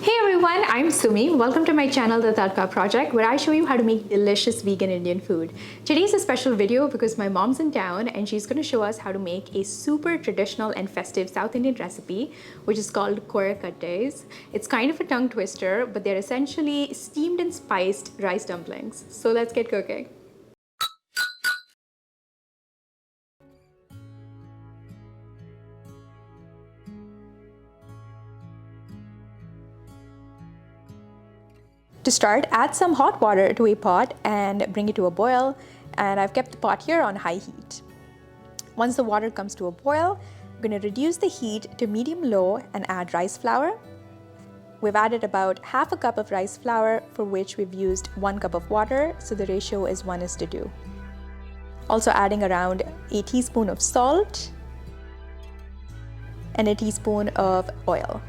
Hey everyone, I'm Sumi. Welcome to my channel, The Tadka Project, where I show you how to make delicious vegan Indian food. Today's a special video because my mom's in town and she's going to show us how to make a super traditional and festive South Indian recipe, which is called Kozhukattais. It's kind of a tongue twister, but they're essentially steamed and spiced rice dumplings. So let's get cooking. To start, add some hot water to a pot and bring it to a boil, and I've kept the pot here on high heat. Once the water comes to a boil, I'm going to reduce the heat to medium-low and add rice flour. We've added about half a cup of rice flour, for which we've used 1 cup of water, so the ratio is 1:2. Also adding around a teaspoon of salt and a teaspoon of oil.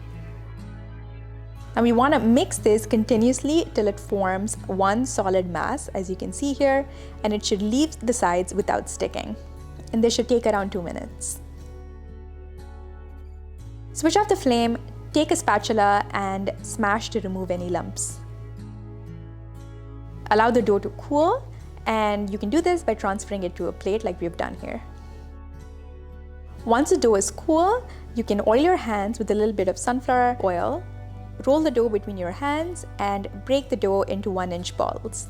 And we want to mix this continuously till it forms one solid mass, as you can see here, and it should leave the sides without sticking. And this should take around 2 minutes. Switch off the flame, take a spatula and smash to remove any lumps. Allow the dough to cool, and you can do this by transferring it to a plate like we've done here. Once the dough is cool, you can oil your hands with a little bit of sunflower oil. Roll the dough between your hands and break the dough into 1-inch balls.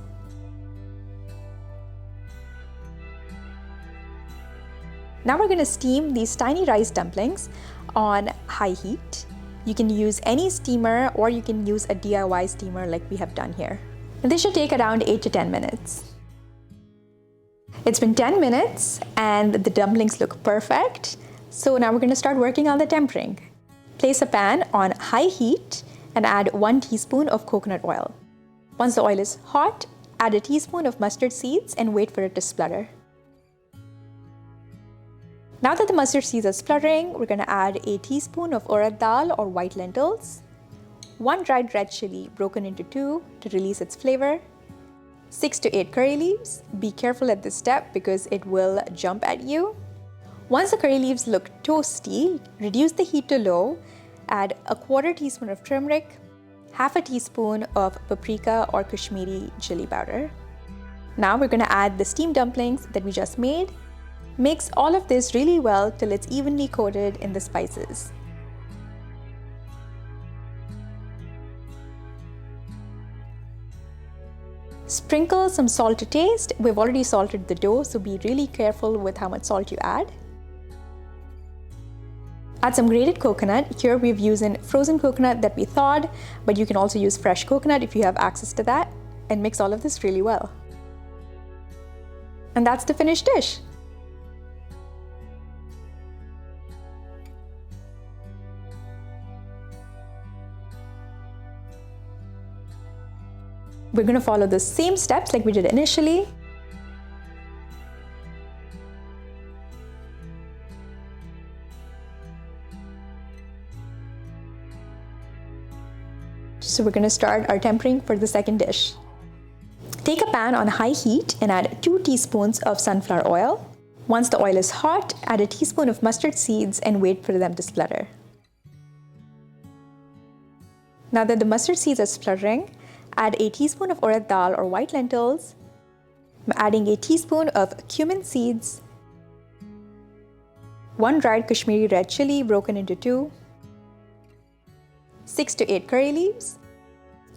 Now we're going to steam these tiny rice dumplings on high heat. You can use any steamer or you can use a DIY steamer like we have done here. And this should take around 8 to 10 minutes. It's been 10 minutes and the dumplings look perfect. So now we're going to start working on the tempering. Place a pan on high heat and add 1 teaspoon of coconut oil. Once the oil is hot, add a teaspoon of mustard seeds and wait for it to splutter. Now that the mustard seeds are spluttering, we're going to add a teaspoon of urad dal or white lentils, 1 dried red chili broken into 2 to release its flavor, 6 to 8 curry leaves. Be careful at this step because it will jump at you. Once the curry leaves look toasty, reduce the heat to low. Add a 1/4 teaspoon of turmeric, 1/2 teaspoon of paprika or Kashmiri chili powder. Now we're going to add the steamed dumplings that we just made. Mix all of this really well till it's evenly coated in the spices. Sprinkle some salt to taste. We've already salted the dough, so be really careful with how much salt you add. Add some grated coconut. Here we've used frozen coconut that we thawed, but you can also use fresh coconut if you have access to that, and mix all of this really well. And that's the finished dish. We're going to follow the same steps like we did initially. So we're going to start our tempering for the second dish. Take a pan on high heat and add 2 teaspoons of sunflower oil. Once the oil is hot, add a teaspoon of mustard seeds and wait for them to splutter. Now that the mustard seeds are spluttering, add a teaspoon of urad dal or white lentils. I'm adding a teaspoon of cumin seeds, 1 dried Kashmiri red chili broken into 2, 6 to 8 curry leaves,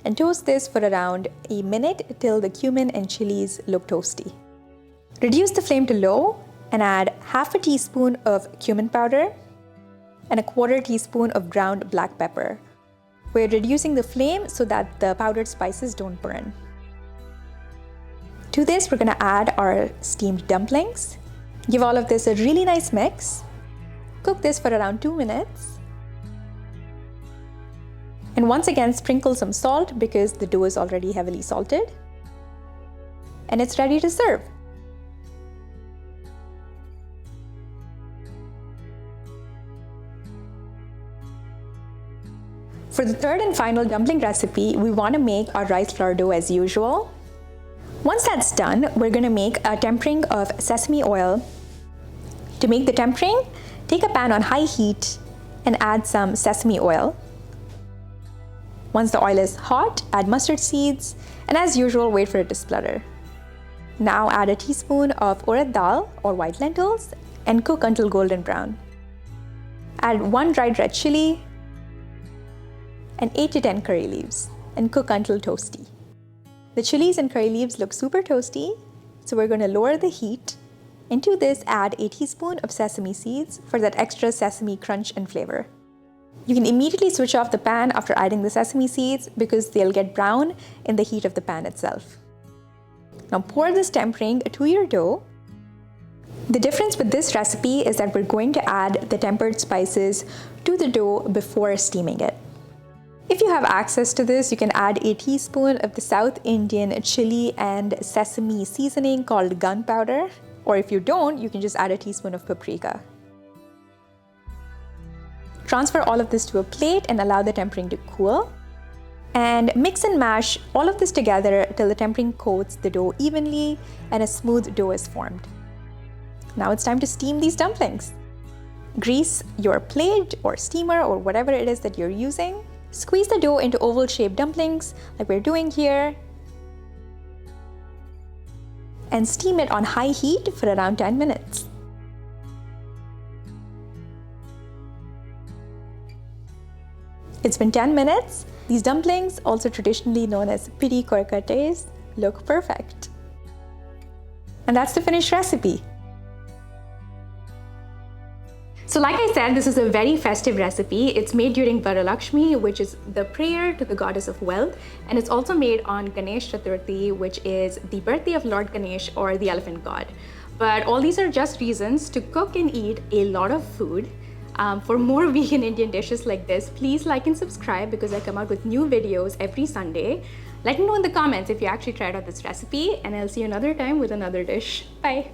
and toast this for around a minute till the cumin and chilies look toasty. Reduce the flame to low and add 1/2 teaspoon of cumin powder and a 1/4 teaspoon of ground black pepper. We're reducing the flame so that the powdered spices don't burn. To this, we're going to add our steamed dumplings. Give all of this a really nice mix. Cook this for around 2 minutes. And once again, sprinkle some salt because the dough is already heavily salted. And it's ready to serve. For the third and final dumpling recipe, we want to make our rice flour dough as usual. Once that's done, we're going to make a tempering of sesame oil. To make the tempering, take a pan on high heat and add some sesame oil. Once the oil is hot, add mustard seeds, and as usual, wait for it to splutter. Now add a teaspoon of urad dal or white lentils and cook until golden brown. Add 1 dried red chili and 8 to 10 curry leaves and cook until toasty. The chilies and curry leaves look super toasty, so we're going to lower the heat. Into this, add a teaspoon of sesame seeds for that extra sesame crunch and flavor. You can immediately switch off the pan after adding the sesame seeds because they'll get brown in the heat of the pan itself. Now pour this tempering to your dough. The difference with this recipe is that we're going to add the tempered spices to the dough before steaming it. If you have access to this, you can add a teaspoon of the South Indian chili and sesame seasoning called Gunpowder, or if you don't, you can just add a teaspoon of paprika. Transfer all of this to a plate and allow the tempering to cool. And mix and mash all of this together till the tempering coats the dough evenly and a smooth dough is formed. Now it's time to steam these dumplings. Grease your plate or steamer or whatever it is that you're using. Squeeze the dough into oval-shaped dumplings like we're doing here. And steam it on high heat for around 10 minutes. It's been 10 minutes. These dumplings, also traditionally known as Pidi Kozhukattais, look perfect. And that's the finished recipe. So like I said, this is a very festive recipe. It's made during Varalakshmi, which is the prayer to the goddess of wealth. And it's also made on Ganesh Chaturthi, which is the birthday of Lord Ganesh or the elephant god. But all these are just reasons to cook and eat a lot of food. For more vegan Indian dishes like this, please like and subscribe because I come out with new videos every Sunday. Let me know in the comments if you actually tried out this recipe, and I'll see you another time with another dish. Bye!